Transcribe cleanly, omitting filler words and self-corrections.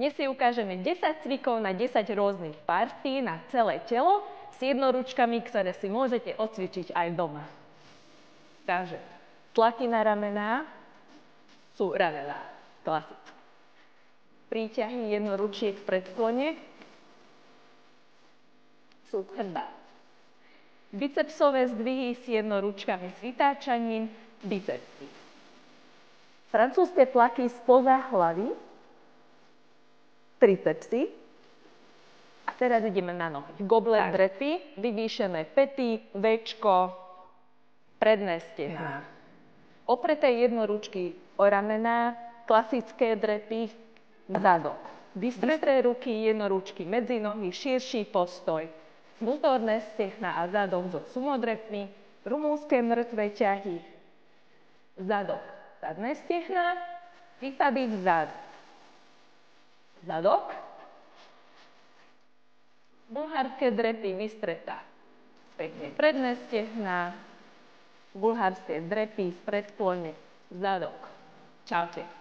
Dnes si ukážeme 10 cvikov na 10 rôznych partí na celé telo s jednoručkami, ktoré si môžete odcvičiť aj doma. Takže tlaky na ramená sú ramená, klasické. Príťahy jednoručiek v predklone sú chrbát. Bicepsové zdvihy s jednoručkami s vytáčaním, bicepsy. Francúzske tlaky spoza hlavy, tricepsy. A teraz ideme na nohy. Goblet drepy, vyvýšené päty, véčko, predné stehná. Opreté jednoručky o ramená, klasické drepy, zadok. Vystreté ruky, jednoručky medzi nohy, širší postoj. Vnútorné stehná a zadok so sumodrepmi, rumúnske mŕtve ťahy, zadok. Zadné stehná, vystaviť zad. Zadok. Bulharské drepy vystretá. Pekne predné stehná, bulharské drepy v predklone, zadok. Čaute.